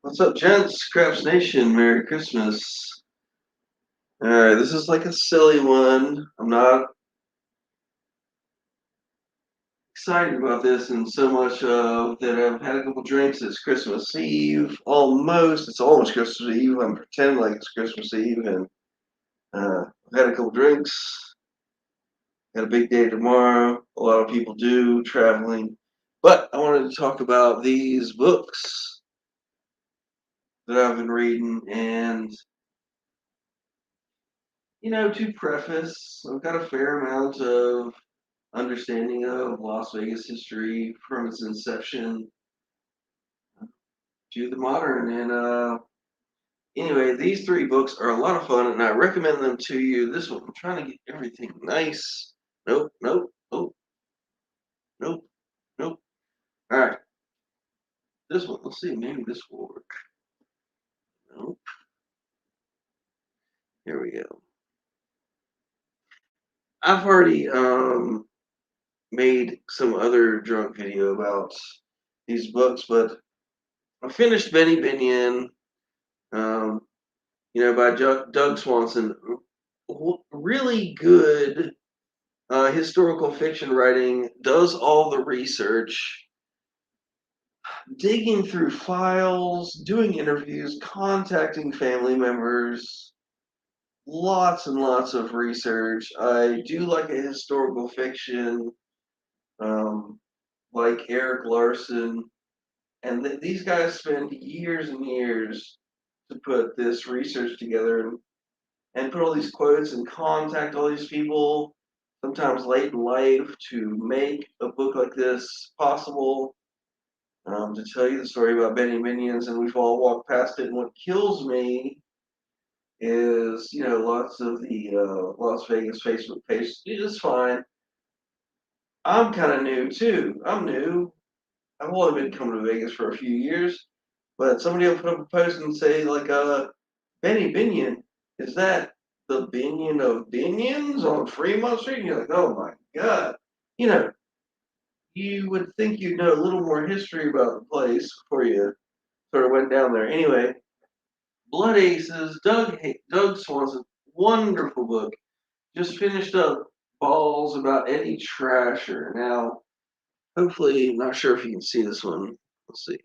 What's up, gents? Craps Nation, Merry Christmas. Alright, this is like a silly one. I'm not excited about this and so much that I've had a couple drinks. It's Christmas Eve. It's almost Christmas Eve. I'm pretending like it's Christmas Eve and I've had a couple drinks. Got a big day tomorrow. A lot of people do, traveling. But I wanted to talk about these books that I've been reading and to preface, I've got a fair amount of understanding of Las Vegas history from its inception to the modern. And anyway, these three books are a lot of fun, and I recommend them to you. This one, I'm trying to get everything nice. Nope, nope, nope, nope, nope. All right, this one. Let's see, maybe this will work. Nope. Here we go. I've already made some other drunk video about these books, but I finished Benny Binion. Um, by Doug Swanson. Really good historical fiction writing, does all the research, digging through files, doing interviews, contacting family members, lots and lots of research. I do like a historical fiction, um, like Eric Larson, and these guys spend years and years to put this research together and put all these quotes and contact all these people, sometimes late in life, to make a book like this possible, to tell you the story about Benny Minions, and we've all walked past it. And what kills me is, lots of the Las Vegas Facebook page is fine. I'm kind of new too. I'm new. I've only been coming to Vegas for a few years, but somebody will put up a post and say, like, Benny Binion, is that the Binion of Binions on Fremont Street? And you're like, oh my God. You know, you would think you'd know a little more history about the place before you sort of went down there. Anyway, Blood Aces, Doug Swanson, wonderful book. Just finished up Balls about Eddie Trasher. Now, hopefully, not sure if you can see this one. Let's see.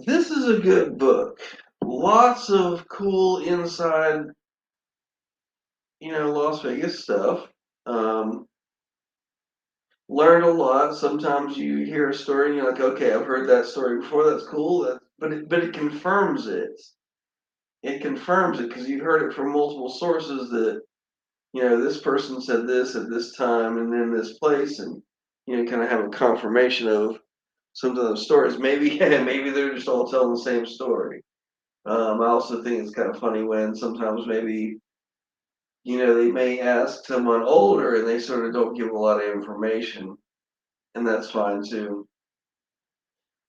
This is a good book. Lots of cool inside, Las Vegas stuff. Um, Learn a lot. Sometimes you hear a story and you're like, okay, I've heard that story before. That's cool. But it confirms it. It confirms it because you've heard it from multiple sources that this person said this at this time and then this place, and kind of have a confirmation of some of those stories. Maybe maybe they're just all telling the same story. I also think it's kind of funny when sometimes maybe they may ask someone older and they sort of don't give a lot of information, and that's fine too.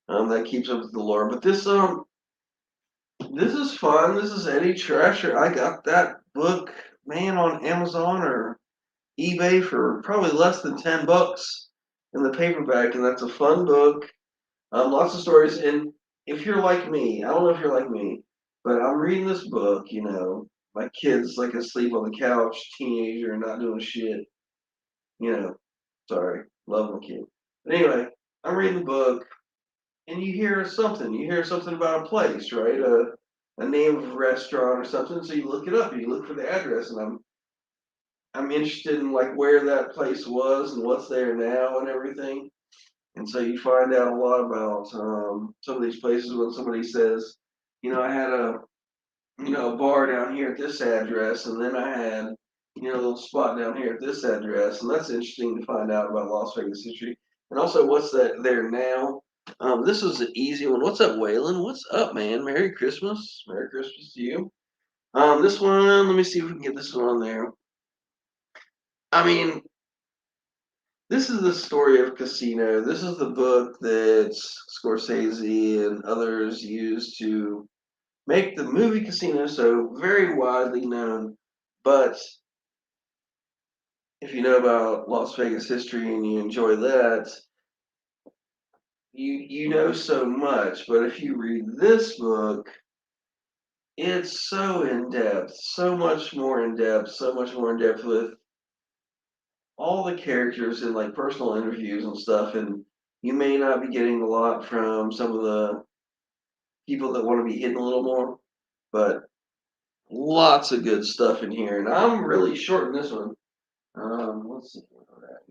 That keeps up with the lore. But this is fun. This is Eddie Trasher. I got that book, man, on Amazon or eBay for probably less than $10 in the paperback, and that's a fun book. Lots of stories. And if you're like me, I don't know if you're like me, but I'm reading this book. My kid's like asleep on the couch, teenager, not doing shit. You know, sorry, love my kid. But anyway, I'm reading the book, and you hear something. You hear something about a place, right? A name of a restaurant or something. So you look it up. You look for the address, and I'm interested in like where that place was and what's there now and everything. And so you find out a lot about some of these places when somebody says, I had a bar down here at this address, and then I had a little spot down here at this address, and that's interesting to find out about Las Vegas history. And also, what's that there now? This is an easy one. What's up, Waylon? What's up, man? Merry Christmas. Merry Christmas to you. This one, let me see if we can get this one on there. I mean, this is the story of Casino. This is the book that Scorsese and others used to make the movie Casino, so very widely known. But if you know about Las Vegas history and you enjoy that, you know so much. But if you read this book, it's so in depth, so much more in depth, so much more in depth with all the characters and like personal interviews and stuff. And you may not be getting a lot from some of the people that want to be hidden a little more, but lots of good stuff in here. And I'm really short in this one. Let's see where we're at.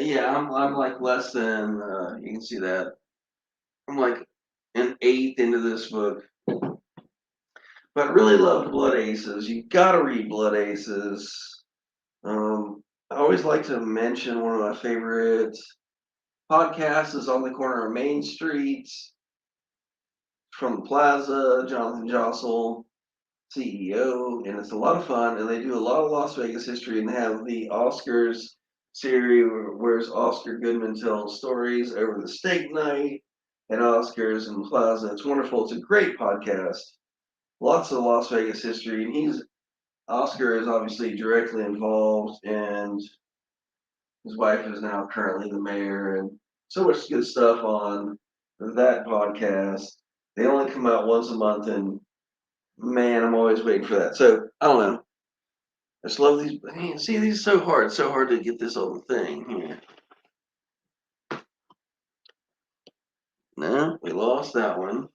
Yeah, I'm like less than you can see that. I'm like an eighth into this book. But I really loved Blood Aces. You gotta read Blood Aces. I always like to mention one of my favorite podcasts is On the Corner of Main Street from the Plaza, Jonathan Jossel, CEO, and it's a lot of fun. And they do a lot of Las Vegas history and have the Oscars series where Oscar Goodman tells stories over the steak night and Oscars and Plaza. It's wonderful. It's a great podcast. Lots of Las Vegas history, and Oscar is obviously directly involved, and his wife is now currently the mayor, and so much good stuff on that podcast. They only come out once a month, and man, I'm always waiting for that. So I don't know. I just love these. Man, see, these are so hard to get this on the thing here. No, we lost that one.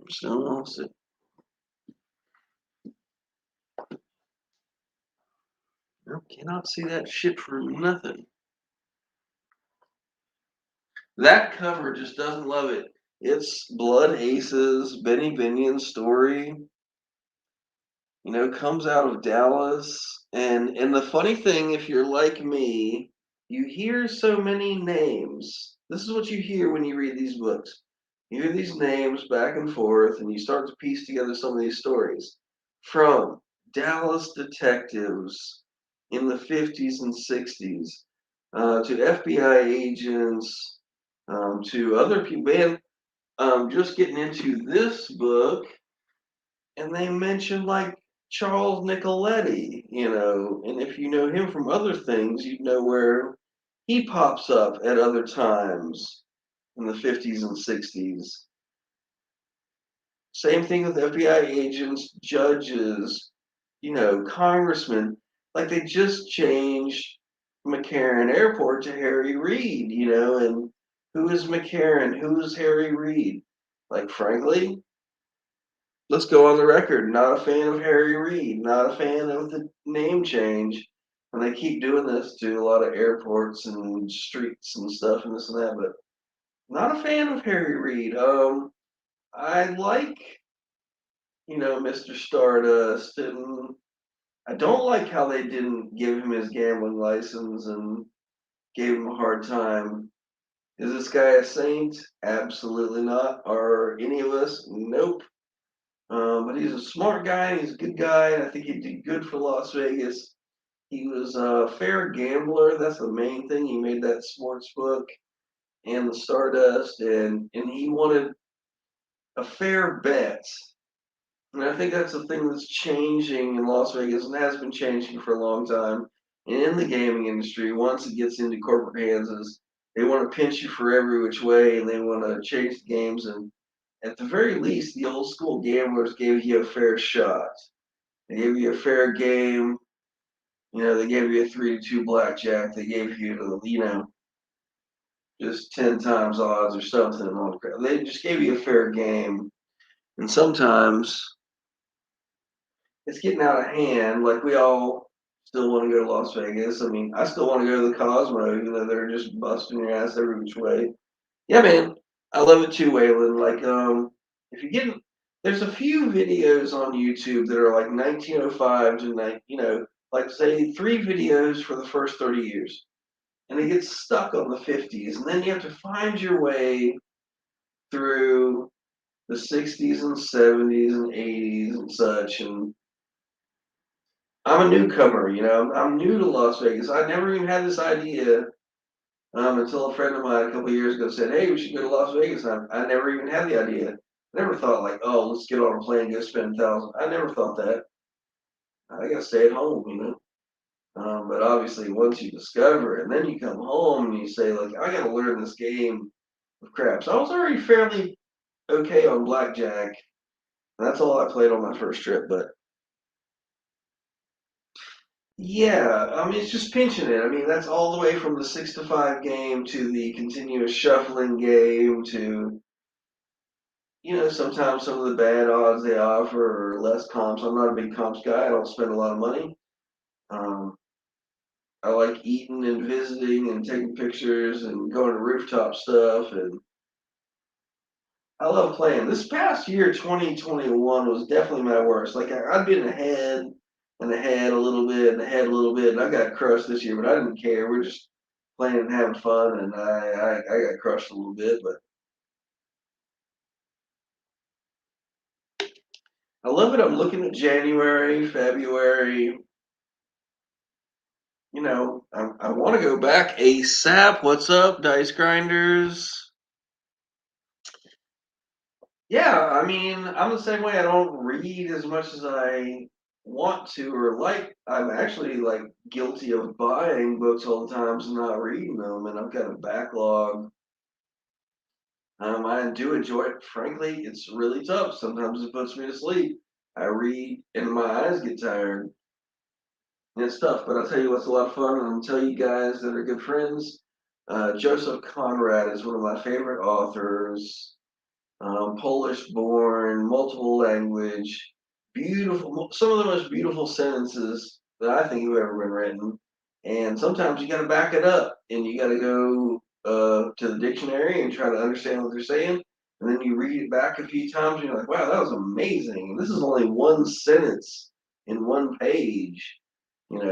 Still lost it. Nope, cannot see that shit for nothing. That cover just doesn't love it. It's Blood Aces, Benny Binion's story. Comes out of Dallas. And the funny thing, if you're like me, you hear so many names. This is what you hear when you read these books. You hear these names back and forth, and you start to piece together some of these stories. From Dallas detectives in the 50s and 60s, to FBI agents, to other people. Man, just getting into this book, and they mentioned like Charles Nicoletti, and if you know him from other things, you'd know where he pops up at other times in the 50s and 60s. Same thing with FBI agents, judges, congressmen. Like they just changed McCarran Airport to Harry Reid, and who is McCarran? Who is Harry Reid? Like, frankly, let's go on the record. Not a fan of Harry Reid. Not a fan of the name change. And they keep doing this to a lot of airports and streets and stuff and this and that, but not a fan of Harry Reid. I like, Mr. Stardust, and I don't like how they didn't give him his gambling license and gave him a hard time. Is this guy a saint? Absolutely not. Are any of us? Nope. But he's a smart guy, and he's a good guy, and I think he did good for Las Vegas. He was a fair gambler. That's the main thing. He made that sports book and the Stardust, and he wanted a fair bet. And I think that's the thing that's changing in Las Vegas and has been changing for a long time in the gaming industry. Once it gets into corporate hands, is they want to pinch you for every which way, and they want to change the games. And at the very least, the old school gamblers gave you a fair shot. They gave you a fair game. They gave you a 3-2 blackjack. They gave you, just 10 times odds or something. They just gave you a fair game. And sometimes it's getting out of hand. Like, we all still want to go to Las Vegas. I mean, I still want to go to the Cosmo, even though they're just busting your ass every which way. Yeah, man, I love it too, Waylon. Like, if you get, there's a few videos on YouTube that are like 1905 to like say 3 videos for the first 30 years, and it gets stuck on the 50s, and then you have to find your way through the 60s and 70s and 80s and such. And I'm a newcomer, I'm new to Las Vegas. I never even had this idea until a friend of mine a couple of years ago said, "Hey, we should go to Las Vegas." I never even had the idea. Never thought like, oh, let's get on a plane and go spend 1,000. I never thought that. I gotta stay at home, you know. But obviously, once you discover it, and then you come home and you say, like, I gotta learn this game of craps. I was already fairly okay on Blackjack. That's all I played on my first trip, but yeah, I mean, it's just pinching it. I mean, that's all the way from the 6 to 5 game to the continuous shuffling game to, sometimes some of the bad odds they offer or less comps. I'm not a big comps guy. I don't spend a lot of money. Um, I like eating and visiting and taking pictures and going to rooftop stuff. And I love playing. This past year, 2021, was definitely my worst. Like, I'd been ahead and ahead a little bit and ahead a little bit, and I got crushed this year, but I didn't care. We're just playing and having fun, and I got crushed a little bit, but I love it. I'm looking at January, February. I want to go back ASAP. What's up, Dice Grinders? Yeah, I mean, I'm the same way. I don't read as much as I want to or like. I'm actually like guilty of buying books all the times and not reading them, and I've got a backlog. I do enjoy it. Frankly, it's really tough. Sometimes it puts me to sleep. I read and my eyes get tired. And stuff. But I'll tell you what's a lot of fun, and I'm gonna tell you guys that are good friends. Joseph Conrad is one of my favorite authors. Polish born, multiple language, beautiful, some of the most beautiful sentences that I think have ever been written. And sometimes you got to back it up and you got to go to the dictionary and try to understand what they're saying. And then you read it back a few times and you're like, wow, that was amazing. And this is only one sentence in one page,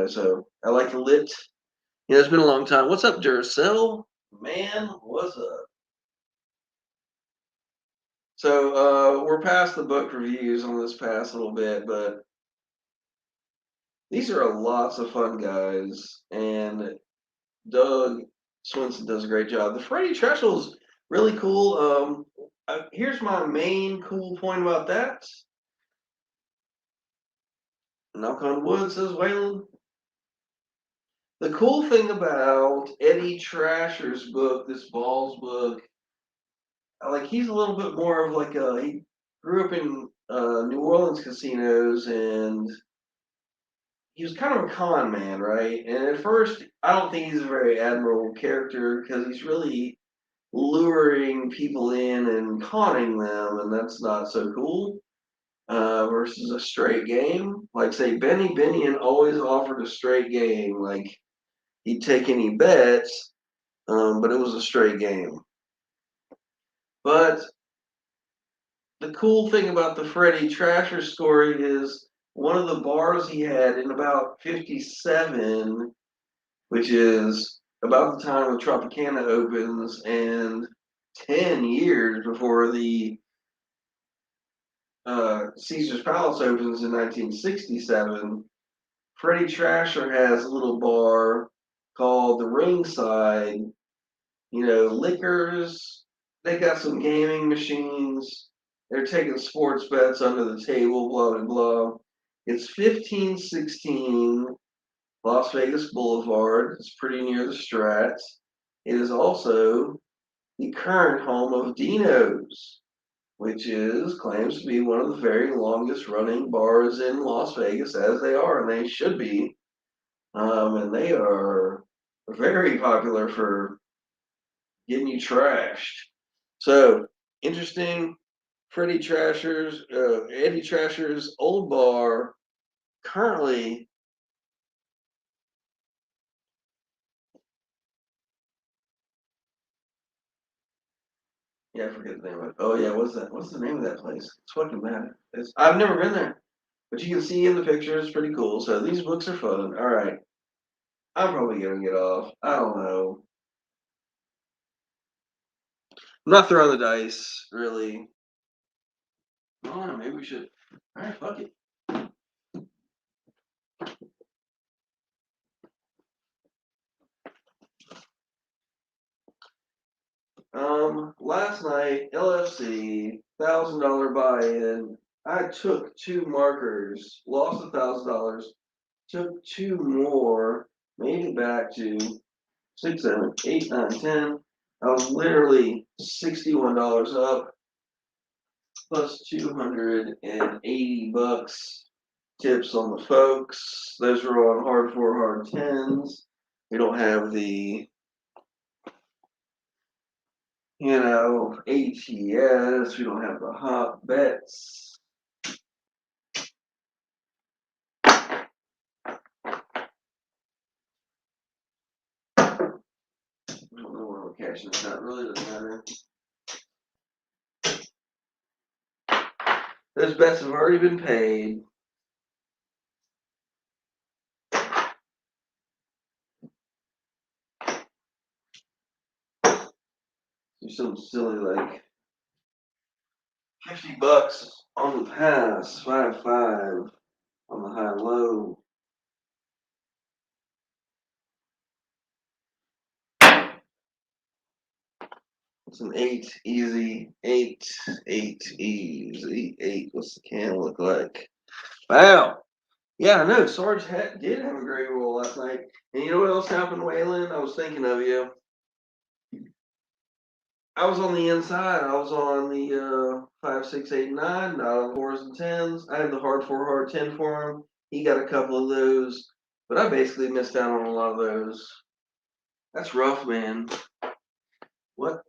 so I like to lit. It's been a long time. What's up, Duracell? Man, what's up? So we're past the book reviews on this past little bit, but these are lots of fun guys, and Doug Swinson does a great job. The Freddy Treshel's really cool. Here's my main cool point about that. Knock on wood, says Waylon. The cool thing about Eddie Trasher's book, this Balls book, like he's a little bit more of like he grew up in New Orleans casinos and he was kind of a con man, right? And at first, I don't think he's a very admirable character because he's really luring people in and conning them, and that's not so cool. Versus a straight game, like say Benny Binion always offered a straight game, like he'd take any bets, but it was a straight game. But the cool thing about the Freddie Trasher story is one of the bars he had in about '57, which is about the time when Tropicana opens and 10 years before the Caesar's Palace opens in 1967. Freddie Trasher has a little bar called the Ringside. Liquors. They got some gaming machines. They're taking sports bets under the table, blah, blah, blah. It's 1516 Las Vegas Boulevard. It's pretty near the Strat. It is also the current home of Dino's, which is claims to be one of the very longest running bars in Las Vegas, as they are, and they should be. And they are very popular for getting you trashed. So interesting. Eddie Trasher's old bar currently. Yeah, I forget the name of it. Oh yeah, what's that? What's the name of that place? It's fucking bad. I've never been there, but you can see in the pictures. It's pretty cool. So these books are fun. All right, I'm probably gonna get off. I don't know. I'm not throwing the dice really. I don't know. Maybe we should. All right, fuck it. Last night, LFC, $1,000 buy-in. I took 2 markers, lost $1,000, took 2 more, made it back to 6, 7, 8, 9, 10. I was literally $61 up, plus 280 bucks tips on the folks. Those are on hard 4, hard 10s. We don't have the ATS, we don't have the hot bets. I don't know where we're cashing this out, really doesn't matter. Those bets have already been paid. Do something silly like 50 bucks on the pass, 5-5 on the high low. It's an 8 easy, 8 easy, 8. What's the can look like? Wow. Yeah, I know. Sarge did have a great roll last night. And you know what else happened, Waylon? I was thinking of you. I was on the inside. I was on the 5, 6, 8, 9, not on 4s and 10s. I had the hard 4, hard 10 for him. He got a couple of those, but I basically missed out on a lot of those. That's rough, man. What?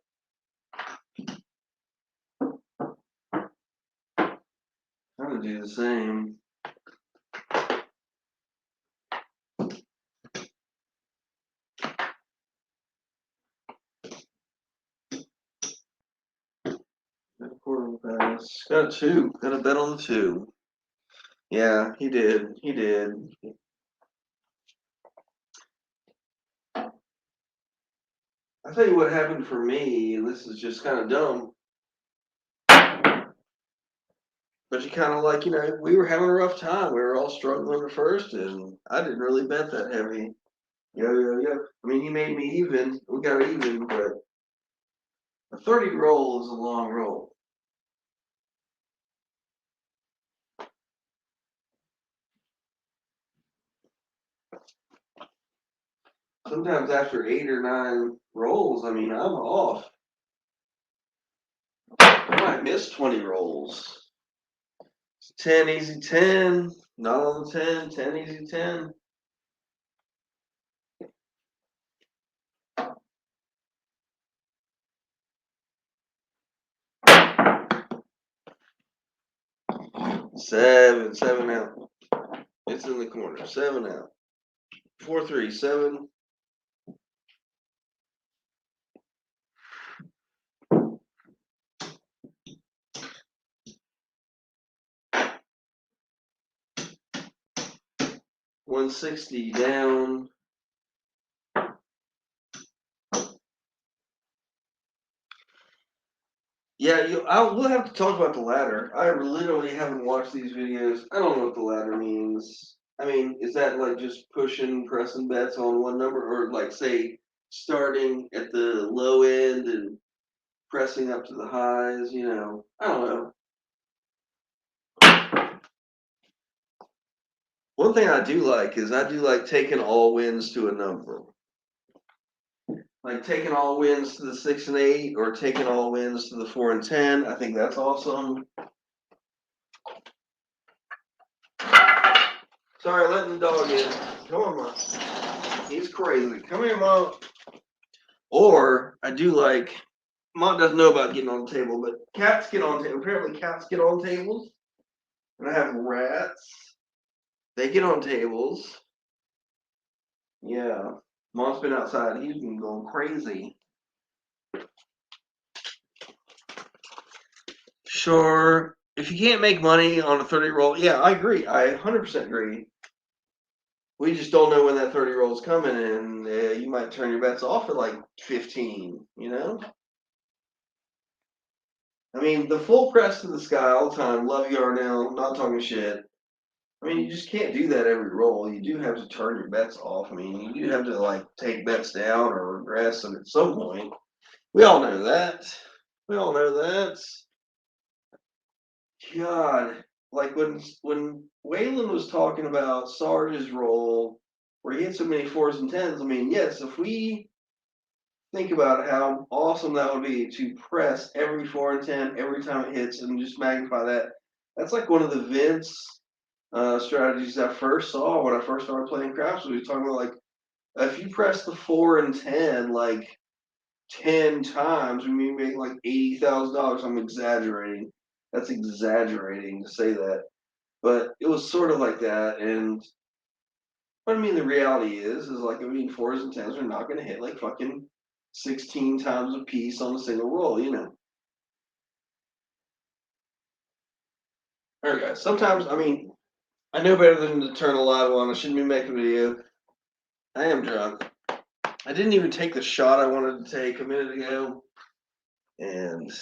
I'm gonna do the same. Got a quarter pass. Got a 2. Got a bet on the 2. Yeah, he did. He did. I'll tell you what happened for me, and this is just kind of dumb. But you kind of like, we were having a rough time. We were all struggling at first, and I didn't really bet that heavy. Yo. I mean, he made me even. We got even, but a 30 roll is a long roll. Sometimes after 8 or 9 rolls, I mean, I'm off. I might miss 20 rolls. 10 easy 10, not on the 10, 10 easy 10. Seven out. It's in the corner. 7 out. 4, 3, 7. $160 down. Yeah, we'll have to talk about the ladder. I literally haven't watched these videos. I don't know what the ladder means. I mean, is that like just pressing bets on one number, or like say starting at the low end and pressing up to the highs? I don't know. One thing I do like is I do like taking all wins to a number. Like taking all wins to the 6 and 8, or taking all wins to the 4 and 10. I think that's awesome. Sorry, letting the dog in. Come on, Mom. He's crazy. Come here, Mom. Or I do like, Mom doesn't know about getting on the table, but cats get on tables. Apparently, cats get on tables. And I have rats. They get on tables. Yeah. Mom's been outside. He's been going crazy. Sure. If you can't make money on a 30 roll, yeah, I agree. I 100% agree. We just don't know when that 30 roll is coming, and you might turn your bets off at like 15, I mean, the full press to the sky all the time. Love you, Arnell. Not talking shit. I mean, you just can't do that every roll. You do have to turn your bets off. I mean, you do have to like take bets down or regress, and at some point, We all know that. We all know that. God, like when Waylon was talking about Sarge's role, where he had so many fours and tens. I mean, yes, if we think about how awesome that would be to press every 4 and 10 every time it hits and just magnify that. That's like one of the Vince strategies I first saw when I first started playing craps. We were talking about like if you press the 4 and 10 like 10 times, we may make like $80,000. I'm exaggerating. That's exaggerating to say that, but it was sort of like that. And but I mean, the reality is like I mean, fours and tens are not going to hit like fucking 16 times a piece on a single roll, you know. All right, guys. Sometimes I mean, I know better than to turn a live on. I shouldn't be making a video. I am drunk. I didn't even take the shot I wanted to take a minute ago, and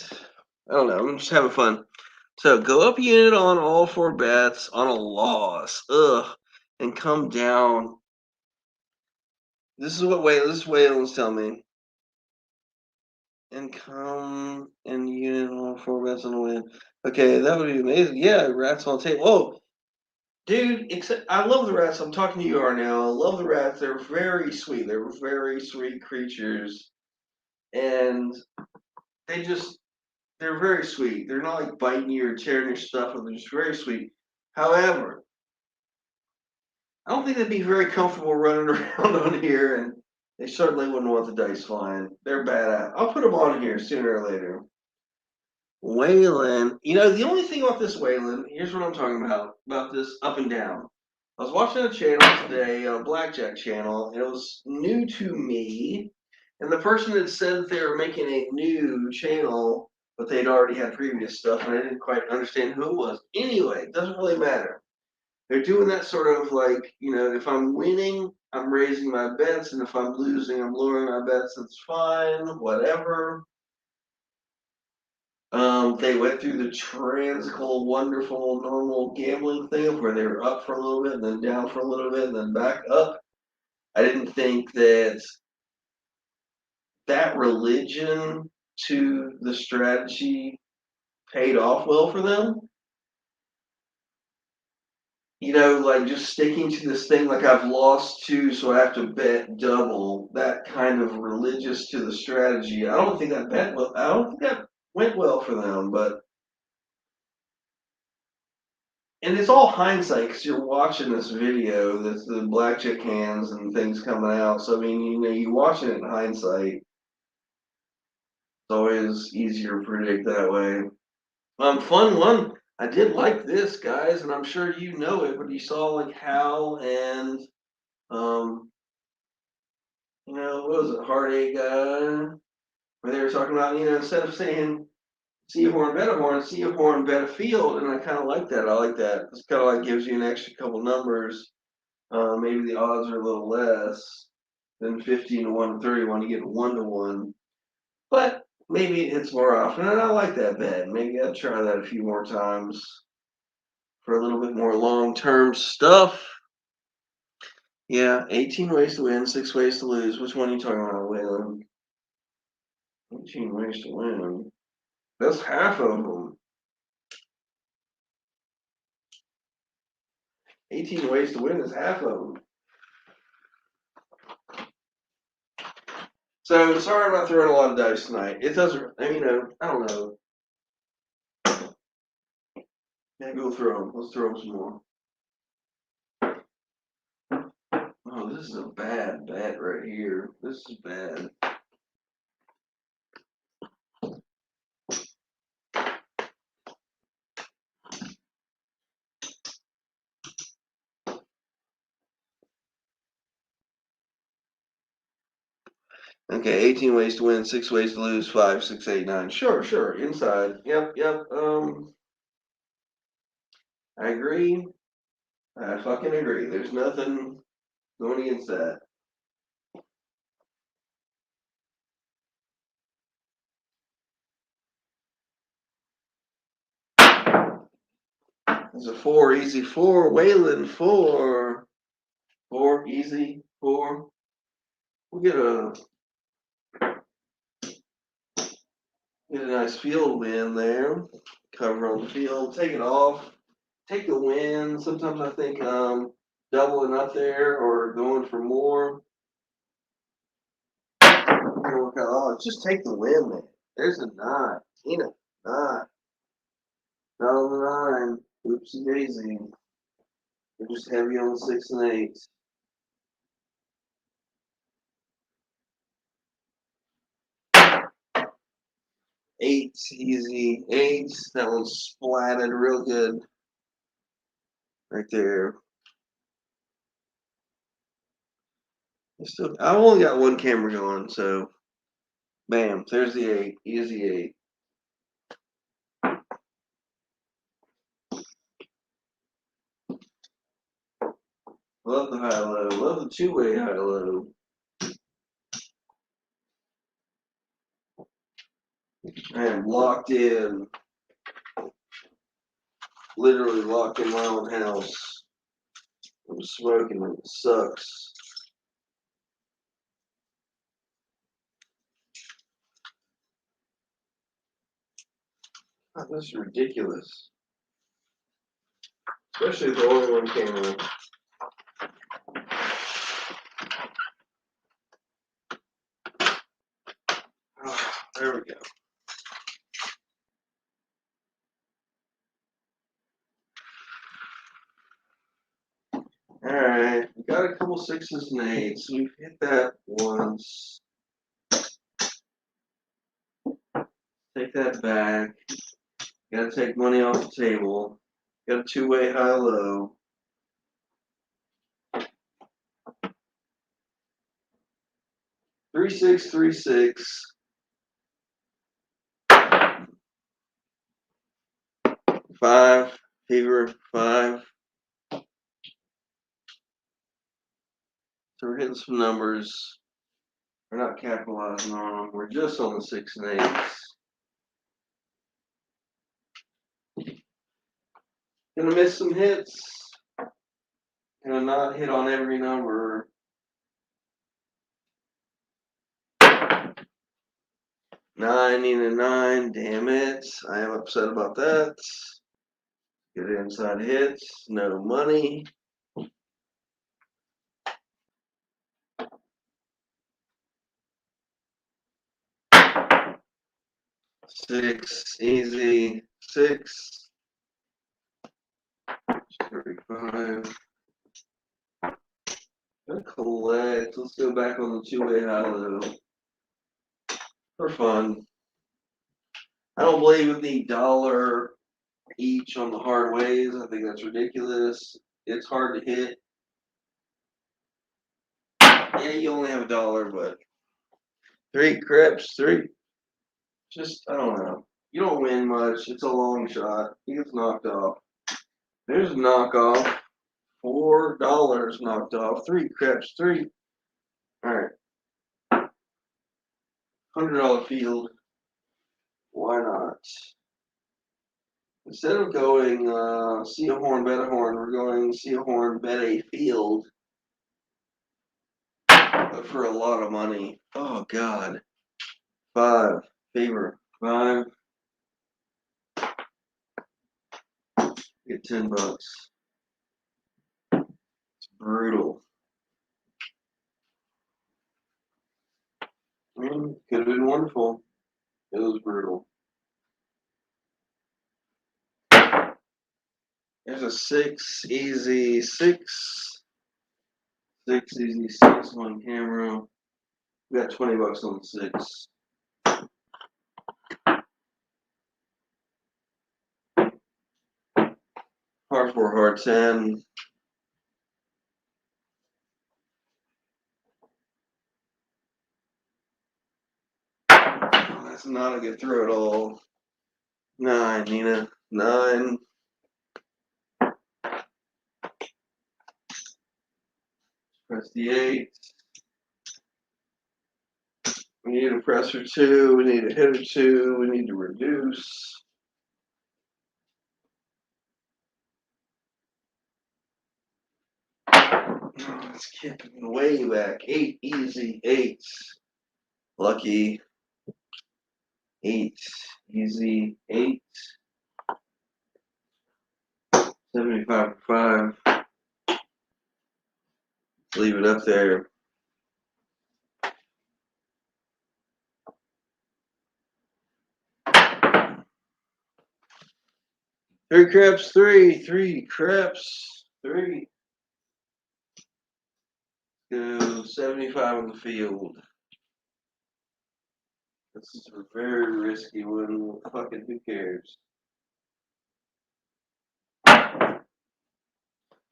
I don't know. I'm just having fun. So go up unit on all four bets on a loss. Ugh. And come down. This is what Waylon's telling me. And come and unit on all four bets on a win. Okay, that would be amazing. Yeah, rats on the table. Oh, dude, except I love the rats. I'm talking to you right now. I love the rats. They're very sweet. They're very sweet creatures. And they just they're very sweet. They're not like biting you or tearing your stuff up. They're just very sweet. However, I don't think they'd be very comfortable running around on here, and they certainly wouldn't want the dice flying. They're bad. I'll put them on here sooner or later. Waylon, you know, the only thing about this Waylon, here's what I'm talking about this up and down. I was watching a channel today, a Blackjack channel, and it was new to me. And the person had said they were making a new channel, but they'd already had previous stuff, and I didn't quite understand who it was. Anyway, it doesn't really matter. They're doing that sort of like, you know, if I'm winning, I'm raising my bets, and if I'm losing, I'm lowering my bets. That's fine, whatever. They went through the transical, wonderful, normal gambling thing where they were up for a little bit, and then down for a little bit, and then back up. I didn't think that religion to the strategy paid off well for them. You know, like just sticking to this thing, like I've lost two, so I have to bet double. That kind of religious to the strategy. I don't think that bet well. I don't think that went well for them. But and it's all hindsight because you're watching this video, that's the blackjack hands and things coming out. So I mean, you know, you watching it in hindsight. It's always easier to predict that way. Fun one. I did like this, guys, and I'm sure you know it, but you saw like Hal and um, you know, what was it, Heartache where they were talking about, you know, instead of saying see a horn, bet a horn, see a horn, bet a field, and I kind of like that. I like that. It's kind of like gives you an extra couple numbers. Maybe the odds are a little less than 15 to 1 to 31. You get 1 to 1, but maybe it hits more often. And I like that bet. Maybe I'll try that a few more times for a little bit more long term stuff. Yeah, 18 ways to win, 6 ways to lose. Which one are you talking about, Waylon? 18 ways to win. That's half of them. 18 ways to win is half of them. So sorry I'm not throwing a lot of dice tonight. It doesn't, I mean, I don't know. Maybe we'll throw them. Let's throw them some more. Oh, this is a bad bet right here. This is bad. Okay, 18 ways to win, 6 ways to lose, 5, 6, 8, 9. Sure, sure. Inside. Yep. I agree. I fucking agree. There's nothing going against that. It's a 4, easy 4. Waylon, 4. 4, easy 4. We'll get a Get a nice field win there. Cover on the field. Take it off. Take the win. Sometimes I think doubling up there or going for more. Oh, just take the win, man. There's a 9. Tina, 9. Not on the 9. Oopsie daisy. We're just heavy on the 6 and 8. Eight, easy. 8. That one's splatted real good. Right there. I've only got one camera going, so bam, there's the 8. Easy 8. Love the high-low. Love the two-way high-low. I am locked in. Literally locked in my own house. I'm smoking and it sucks. God, this is ridiculous. Especially with the only one camera. Oh, there we go. Alright, we got a couple 6s and 8s. We've hit that once. Take that back. Gotta take money off the table. Got a two-way high-low. Three, 6, 3, 6. 5, fever, 5. So we're hitting some numbers. We're not capitalizing on them. We're just on the 6 and 8s. Gonna miss some hits. Gonna not hit on every number. 9 and a 9. Damn it. I am upset about that. Get inside hits. No money. 6, easy. 6. 35. Gonna collect. Let's go back on the two-way high-low for fun. I don't believe with the dollar each on the hard ways. I think that's ridiculous. It's hard to hit. Yeah, you only have $1, but 3 crips, 3. Just, I don't know. You don't win much. It's a long shot. He gets knocked off. There's a knockoff. $4 knocked off. 3 crips, 3. All right. $100 field. Why not? Instead of going see a horn, bet a horn, we're going see a horn, bet a field. But for a lot of money. Oh, God. 5. Favor. 5. Get $10. It's brutal. Could have been wonderful. It was brutal. There's a 6, easy 6. 6, easy 6 on camera. We got $20 on the 6. Par 4, hard 10. That's not a good throw at all. 9, Nina. 9. Press the 8. We need a presser 2. We need a hitter 2. We need to reduce. Oh, it's kicking way back. 8, easy 8. Lucky. 8. Easy 8. 75 for 5. Leave it up there. Three craps, 3. 3 craps, 3. Go 75 on the field. This is a very risky one. Fucking who cares?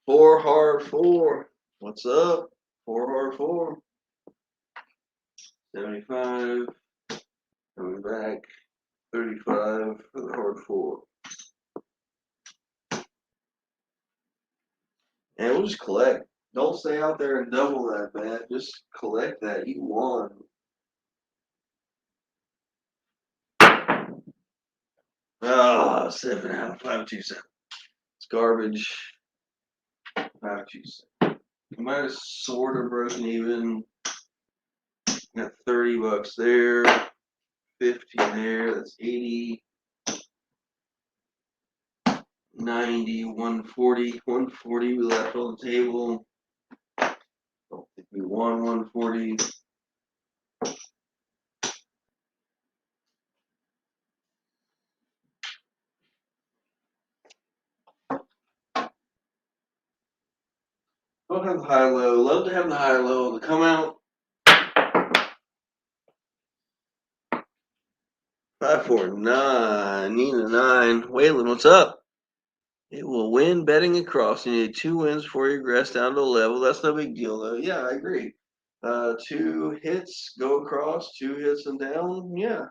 4 hard 4. What's up? 4 hard 4. 75. Coming back. 35 for the hard 4. And we'll just collect. Don't stay out there and double that, man. Just collect that. You won. Ah, 7 out of 527. It's garbage. 527. I might have sort of broken even. Got $30 there. 50 there. That's 80. 90, 140. 140 we left on the table. Don't think we won 140. Don't have the high-low. Love to have the high-low to come out. 549. Need a 9. Waylon, what's up? It will win betting across. You need 2 wins before you regress down to a level. That's no big deal, though. Yeah, I agree. 2 hits, go across. 2 hits and down. Yeah,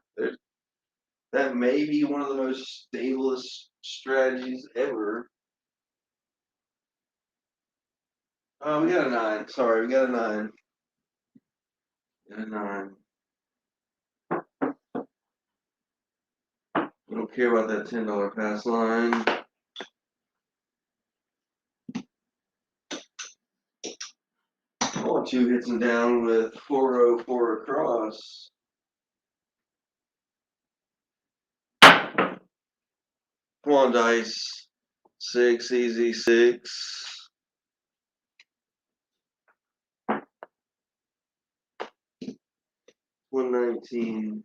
that may be one of the most stablest strategies ever. We got a 9. Sorry, we got a 9. Got a 9. We don't care about that $10 pass line. I want 2 hits and down with 404 across. Come on, dice. 6, easy 6. 119.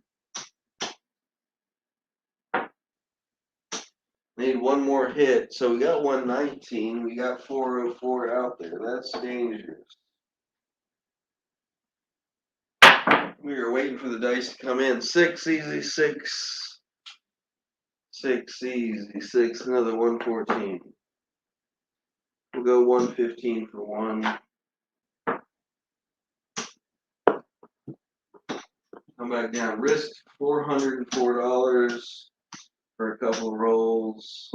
Need one more hit. So we got 119. We got 404 out there. That's dangerous. We are waiting for the dice to come in. 6, easy 6. 6, easy 6. Another 114. We'll go 115 for 1. Come back down. Risk $404 for a couple of rolls.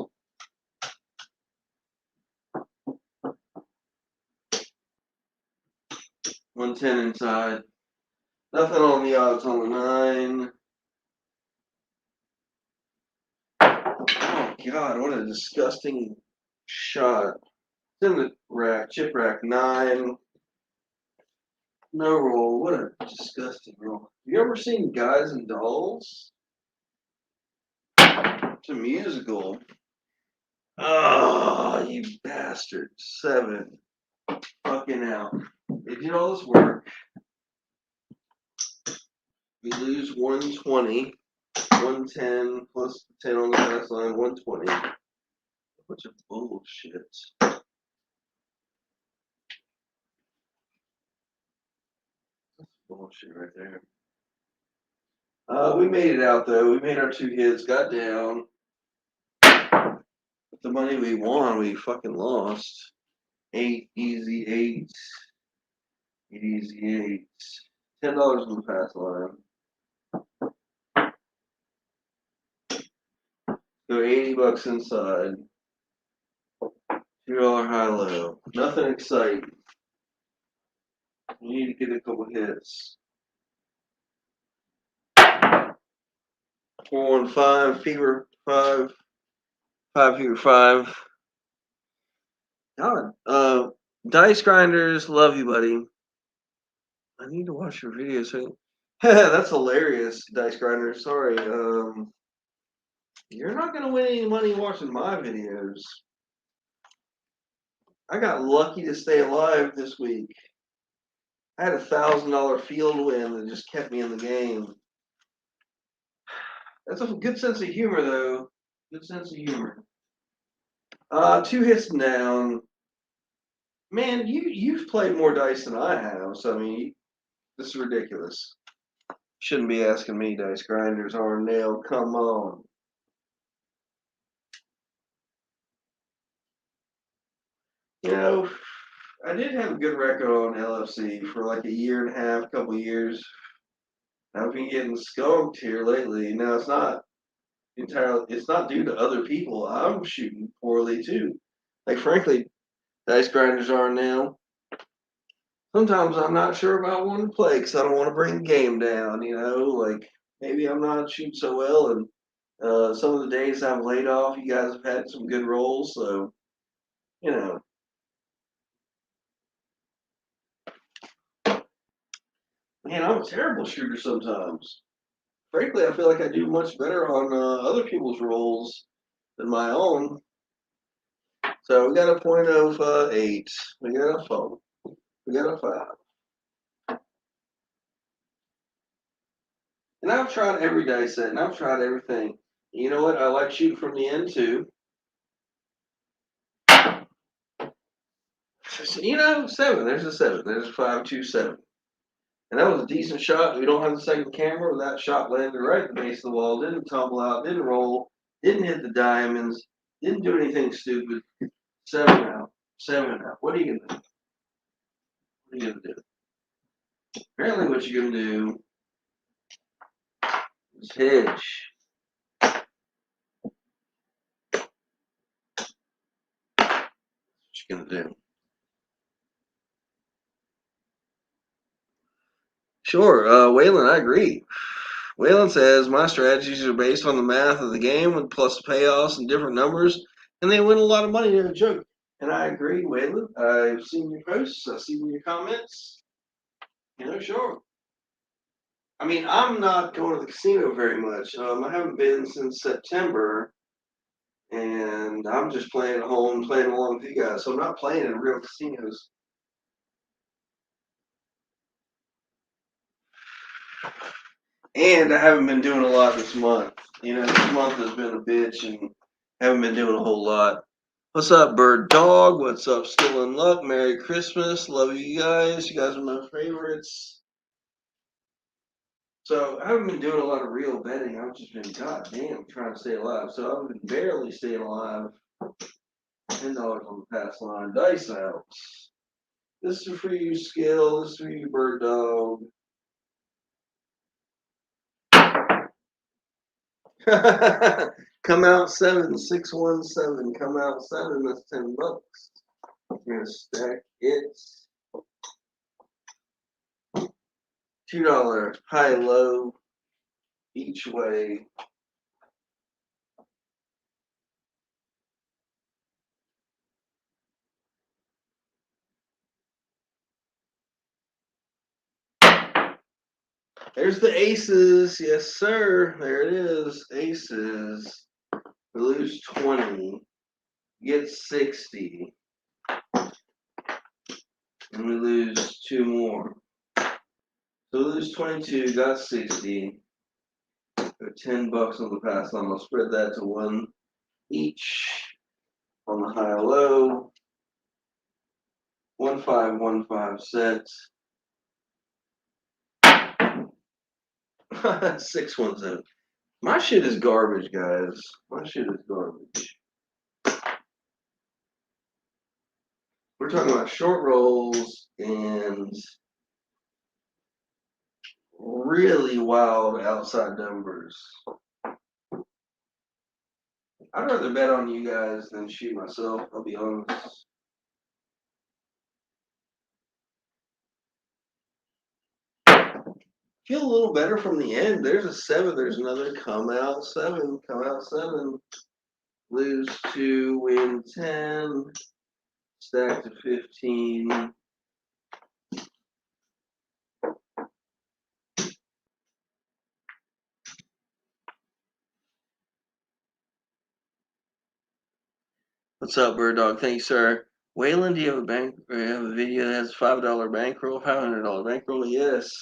$110 inside. Nothing on the odds on the 9. Oh God, what a disgusting shot. It's in the rack, chip rack 9. No roll. What a disgusting roll. Have you ever seen Guys and Dolls? It's a musical. Oh, you bastard. 7. Fucking out. They did all this work. We lose 120. 110 plus 10 on the pass line, 120. A bunch of bullshit. That's bullshit right there. We made it out though. We made our 2 hits, got down. But the money we won, we fucking lost. 8, easy 8. Easy 8. $10 on the pass line. Go $80 inside. $2 high low. Nothing exciting. You need to get a couple hits. 415, fever 5. 5 fever 5. God, Dice Grinders, love you, buddy. I need to watch your videos. That's hilarious, Dice Grinder. Sorry. You're not gonna win any money watching my videos. I got lucky to stay alive this week. I had $1,000 field win that just kept me in the game. That's a good sense of humor, though. Good sense of humor. 2 hits down. Man, you've played more dice than I have, so I mean, this is ridiculous. Shouldn't be asking me, Dice Grinders are nailed. Come on. You know, I did have a good record on LFC for like a year and a half, couple years. I've been getting skunked here lately. Now it's not entirely, it's not due to other people. I'm shooting poorly too. Like frankly, Dice Grinders are now. Sometimes I'm not sure if I want to play because I don't want to bring the game down. Like maybe I'm not shooting so well, and some of the days I've laid off, you guys have had some good rolls, so you know. Man, I'm a terrible shooter sometimes. Frankly, I feel like I do much better on other people's rolls than my own. So we got a point of 8. We got a 4. We got a 5. And I've tried every dice set, and I've tried everything. You know what? I like shooting from the end too. 7. There's a 7. There's a 5, 2, 7. And that was a decent shot. We don't have the second camera. That shot landed right at the base of the wall. Didn't tumble out. Didn't roll. Didn't hit the diamonds. Didn't do anything stupid. 7 out. 7 out. What are you gonna do? What are you gonna do? Apparently, what you're gonna do is hedge. What you gonna do? Sure, Waylon, I agree. Waylon says my strategies are based on the math of the game with plus payoffs and different numbers, and they win a lot of money. No joke. And I agree, Waylon. I've seen your posts. I've seen your comments. Sure. I mean, I'm not going to the casino very much. I haven't been since September, and I'm just playing at home, playing along with you guys. So I'm not playing in real casinos. And I haven't been doing a lot this month. This month has been a bitch, and haven't been doing a whole lot. What's up, Bird Dog? What's up, Still in Luck? Merry Christmas. Love you guys. You guys are my favorites. So I haven't been doing a lot of real betting. I've just been goddamn trying to stay alive. So I've been barely staying alive. $10 on the pass line. Dice outs. This is for you, Skill. This is for you, Bird Dog. Come out 7, 617. Come out 7. That's $10. I'm gonna stack it. $2 high low each way. There's the aces. Yes, sir. There it is. Aces. We lose 20. Get 60. And we lose 2 more. So we lose 22. Got 60. Got $10 on the pass line. I'll spread that to 1 each on the high low. 1-5-1-5 sets. 6-1-7. My shit is garbage, guys. My shit is garbage. We're talking about short rolls and really wild outside numbers. I'd rather bet on you guys than shoot myself, I'll be honest. Feel a little better from the end. There's a 7. There's another come out 7. Come out 7. Lose 2, win 10. Stack to 15. What's up, Bird Dog? Thank you, sir. Waylon, do you have a video that has a $5 bankroll, $500 bankroll? Yes.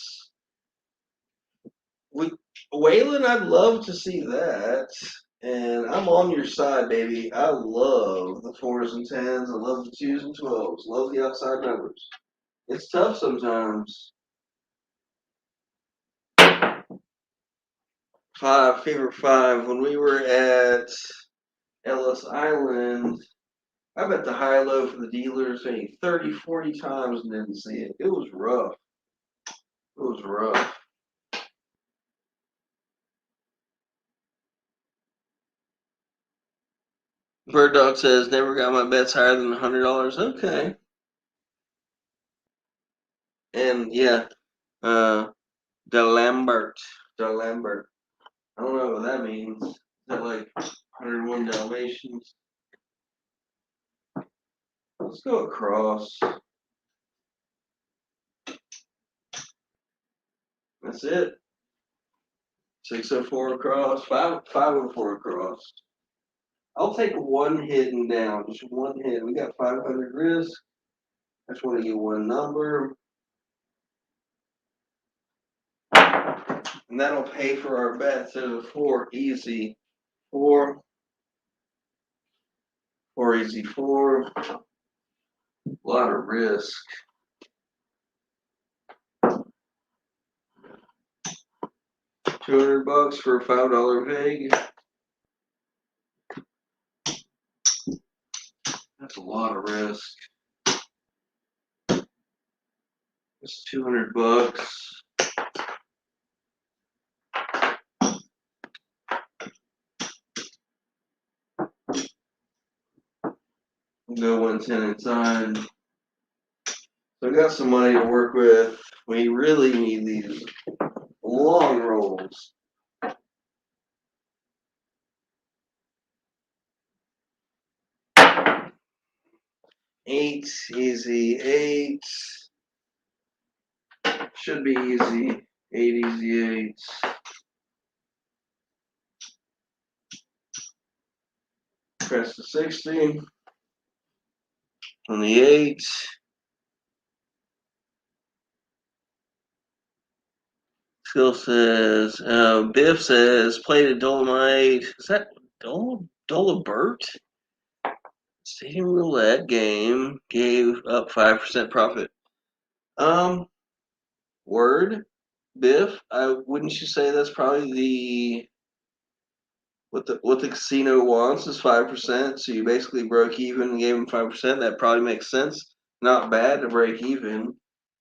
Waylon, I'd love to see that. And I'm on your side, baby. I love the 4s and 10s. I love the 2s and 12s. Love the outside numbers. It's tough sometimes. Favorite 5. When we were at Ellis Island, I bet the high-low for the dealers maybe 30, 40 times and didn't see it. It was rough. It was rough. Bird Dog says, never got my bets higher than $100. Okay. And yeah, DeLambert. DeLambert. I don't know what that means. Is that like 101 Dalmatians? Let's go across. That's it. 604 across. 504 across. I'll take one hidden down. Just one hit. We got 500 risk. I just want to get one number. And that'll pay for our bets. There's a 4 easy. 4. 4 easy 4. A lot of risk. $200 for a $5 vig. That's a lot of risk. It's $200. Go 110 inside. So I got some money to work with. We really need these long rolls. 8, easy 8. Should be easy. 8, easy 8. Press the 60 on the 8. Skill says, Biff says, played at Dolomite. Is that Dolabert? Stadium roulette game gave up 5% profit. Word, Biff. Wouldn't you say that's probably what the casino wants is 5%? So you basically broke even and gave them 5%. That probably makes sense. Not bad to break even.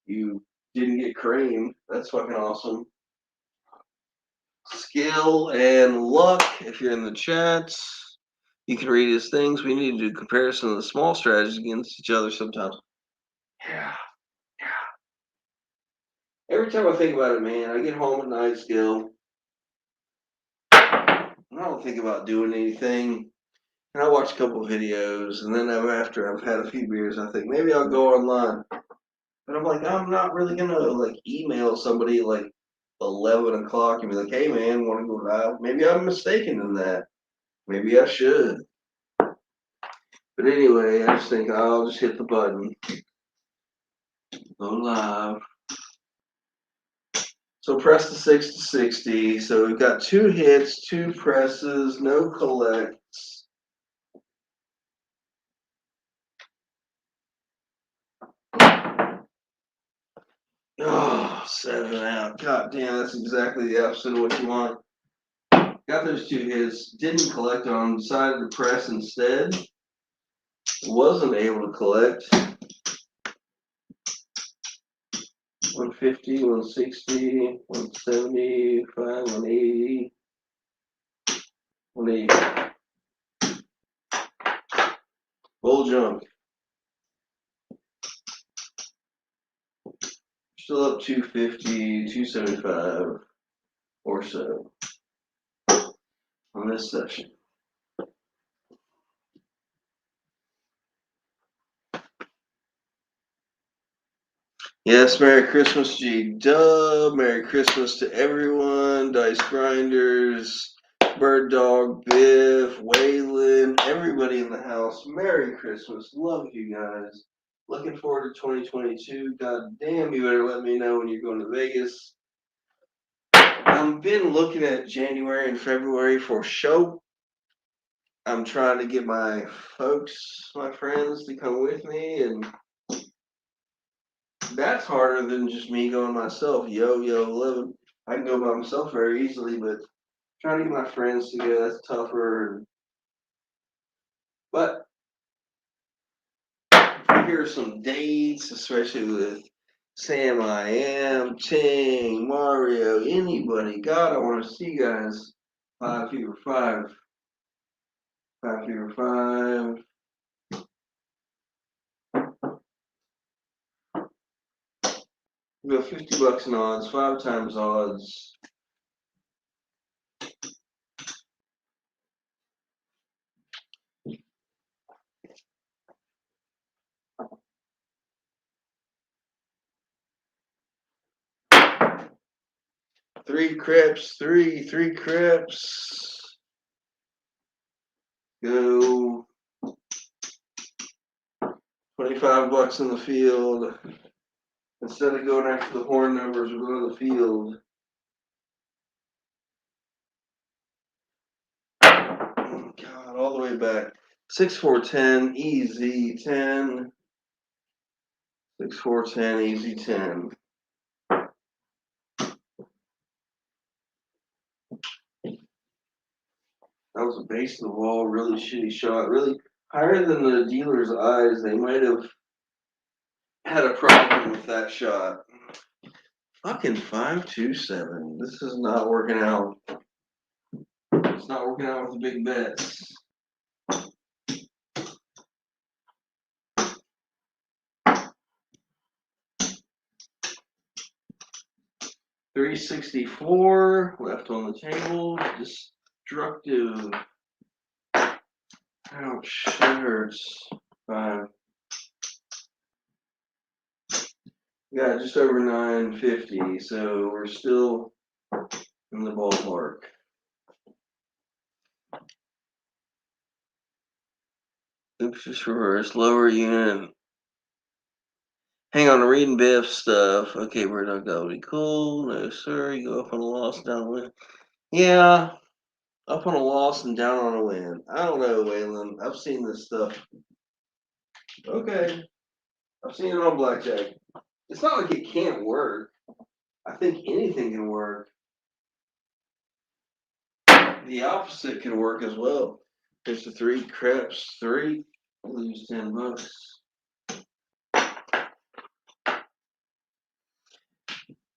You didn't get creamed. That's fucking awesome. Skill and luck. If you're in the chats, you can read his things. We need to do comparison of the small strategies against each other sometimes. Yeah. Every time I think about it, man, I get home at night, Skill, and I don't think about doing anything. And I watch a couple of videos, and then after I've had a few beers, I think maybe I'll go online. But I'm like, I'm not really gonna like email somebody at like 11 o'clock and be like, hey man, want to go live? Maybe I'm mistaken in that. Maybe I should. But anyway, I just think I'll just hit the button. Go live. So press the 6 to 60. So we've got 2 hits, 2 presses, no collects. Oh, 7 out. God damn, that's exactly the opposite of what you want. Got those 2 hits, didn't collect on, decided to press instead. Wasn't able to collect. 150, 160, 175, 180, 180. Full jump. Still up 250, 275 or so on this session. Yes, Merry Christmas, G-Dub. Merry Christmas to everyone. Dice Grinders. Bird Dog, Biff, Waylon, everybody in the house. Merry Christmas. Love you guys. Looking forward to 2022. God damn, you better let me know when you're going to Vegas. I've been looking at January and February for show. I'm trying to get my folks, my friends, to come with me, and that's harder than just me going myself. Yo, 11. I can go by myself very easily, but trying to get my friends together, that's tougher. But here are some dates, especially with Sam I Am, Ting, Mario, anybody. God, I want to see you guys. 5 Fever 5. 5 Fever 5. We got $50 in odds, 5 times odds. Three Crips, three Crips. Go. $25 in the field. Instead of going after the horn numbers, we'll go to the field. Oh, God, all the way back. 6, 4, 10, easy 10. 6, 4, 10, easy 10. That was a base of the wall, really shitty shot. Really higher than the dealer's eyes. They might have had a problem with that shot. Fucking 5-2-7. This is not working out. It's not working out with the big bets. $364 left on the table. Destructive. Ouch, that hurts. 5. Yeah, just over 950, so we're still in the ballpark. Oops, just reverse. Lower unit. Hang on, I'm reading Biff stuff. Okay, where'd I go? Be cool. No, sir. You go up on a loss, down a win. Yeah, up on a loss and down on a win. I don't know, Waylon. I've seen this stuff. Okay. I've seen it on Blackjack. It's not like it can't work. I think anything can work. The opposite can work as well. There's the 3 Crips, 3. Lose $10.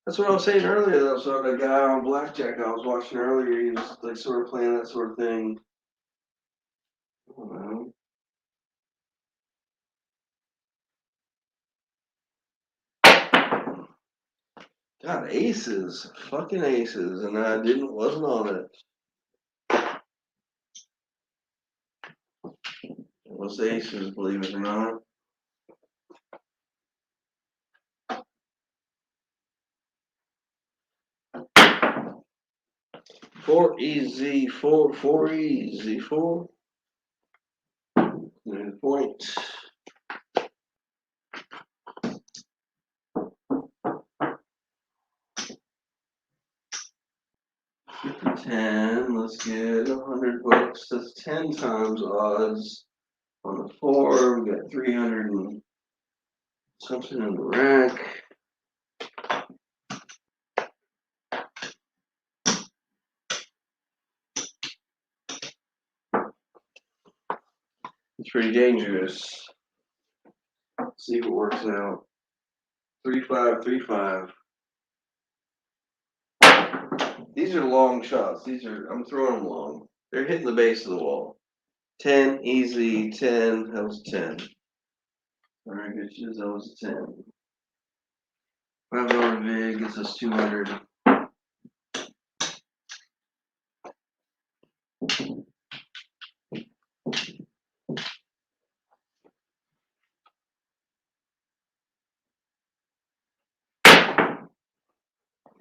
That's what I was saying earlier, though. So the guy on Blackjack I was watching earlier, he was like sort of playing that sort of thing. I don't know. God, aces, fucking aces, and I wasn't on it. It was aces, believe it or not. Four easy, four easy, 4. Point. 10. Let's get $100. That's 10 times odds on the 4. We got 300 and something in the rack. It's pretty dangerous. Let's see if it works out. 3-5, 3-5. These are long shots. I'm throwing them long. They're hitting the base of the wall. 10, easy, 10. That was 10. All right, good shit. That was a 10. $5 vig gets us 200.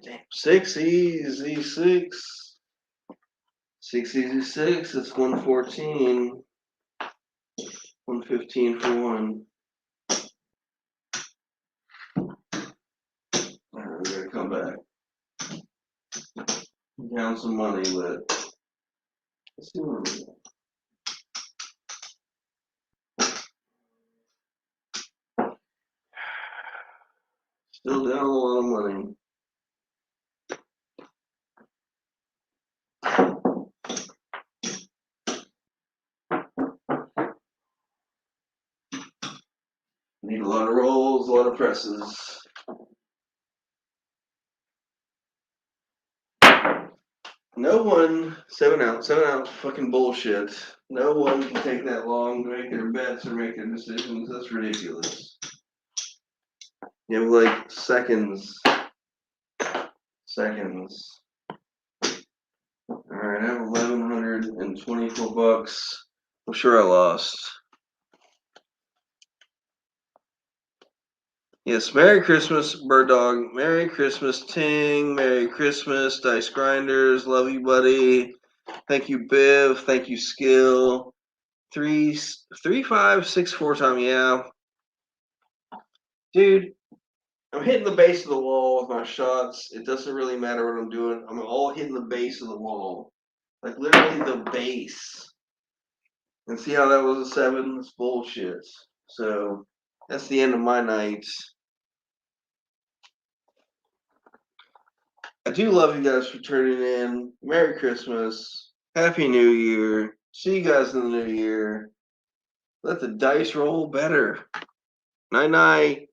Damn, 6 easy, 6. 6 easy 6, that's 114. 115 for one. Alright, we gotta come back. Down some money, but let's see where we go. Still down a lot of money. Need a lot of rolls, a lot of presses. No one, 7 ounce fucking bullshit. No one can take that long to make their bets or make their decisions. That's ridiculous. You have like seconds. Seconds. Alright, I have $1,124. I'm sure I lost. Yes, Merry Christmas, Bird Dog. Merry Christmas, Ting. Merry Christmas, Dice Grinders. Love you, buddy. Thank you, Biv. Thank you, Skill. 3, 5, 6, 4 time. Yeah. Dude, I'm hitting the base of the wall with my shots. It doesn't really matter what I'm doing. I'm all hitting the base of the wall. Like, literally the base. And see how that was a 7? It's bullshit. So, that's the end of my night. I do love you guys for tuning in. Merry Christmas. Happy New Year. See you guys in the new year. Let the dice roll better. Night night.